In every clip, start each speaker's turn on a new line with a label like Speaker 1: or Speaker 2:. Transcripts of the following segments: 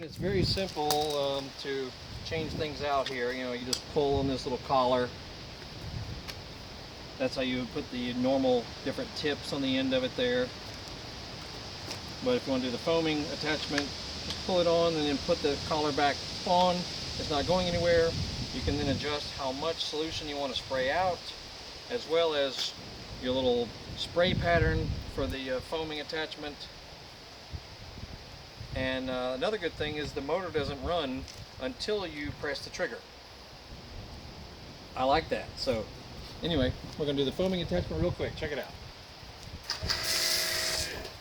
Speaker 1: Alright, it's very simple to change things out here. You know, you just pull on this little collar. That's how you put the normal different tips on the end of it there. But if you want to do the foaming attachment, just pull it on and then put the collar back on. It's not going anywhere. You can then adjust how much solution you want to spray out, as well as your little spray pattern for the foaming attachment. And another good thing is the motor doesn't run until you press the trigger. I like that. So anyway, we're going to do the foaming attachment real quick. Check it out.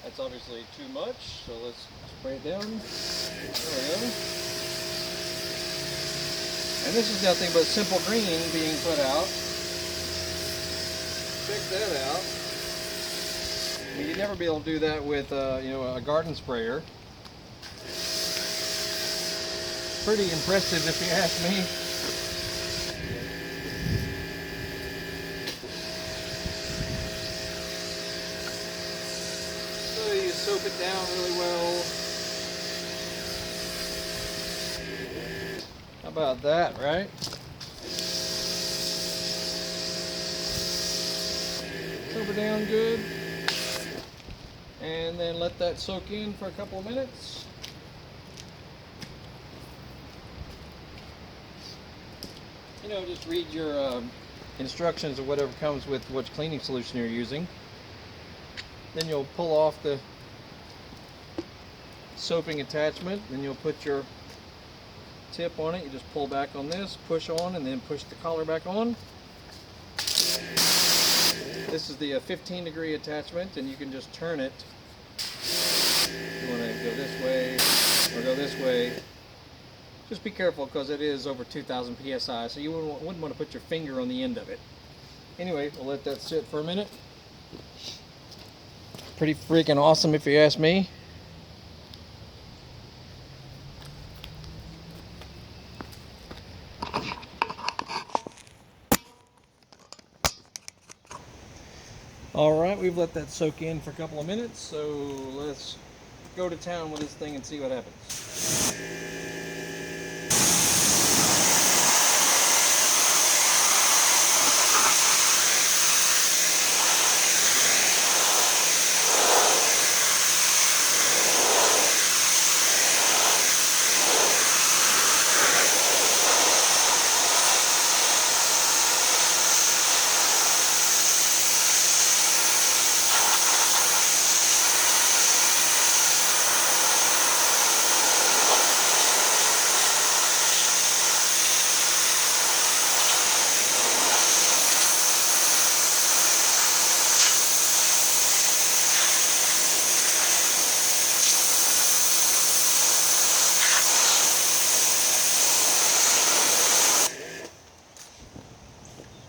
Speaker 1: That's obviously too much, so let's spray it down. There we go. And this is nothing but simple green being put out. Check that out. I mean, you'd never be able to do that with a garden sprayer. Pretty impressive if you ask me. So you soak it down really well. How about that, right? Soak it down good. And then let that soak in for a couple of minutes. You know, just read your instructions or whatever comes with which cleaning solution you're using. Then you'll pull off the soaping attachment, then you'll put your tip on it. You just pull back on this, push on, and then push the collar back on. This is the 15-degree attachment, and you can just turn it. You want to go this way or go this way. Just be careful because it is over 2,000 psi, so you wouldn't want to put your finger on the end of it. Anyway, we'll let that sit for a minute. Pretty freaking awesome if you ask me. Alright, we've let that soak in for a couple of minutes, so let's go to town with this thing and see what happens.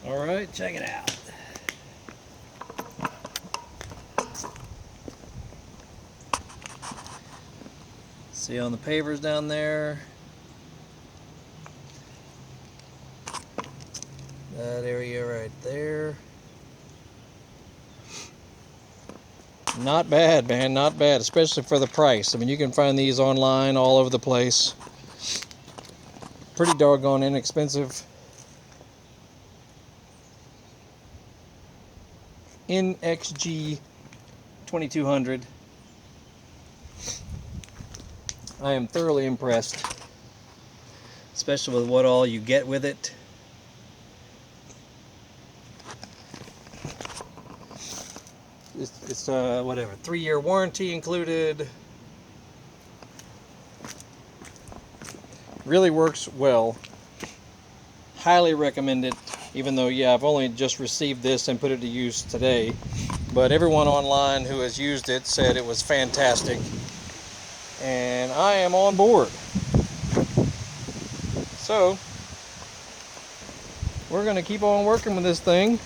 Speaker 1: Alright, check it out. See on the pavers down there? That area right there. Not bad, man, not bad, especially for the price. I mean, you can find these online all over the place. Pretty doggone inexpensive. NXG2200. I am thoroughly impressed, especially with what all you get with it. It's whatever, 3-year warranty included. Really works well. Highly recommend it. Even though, yeah, I've only just received this and put it to use today. But everyone online who has used it said it was fantastic. And I am on board. So, we're going to keep on working with this thing.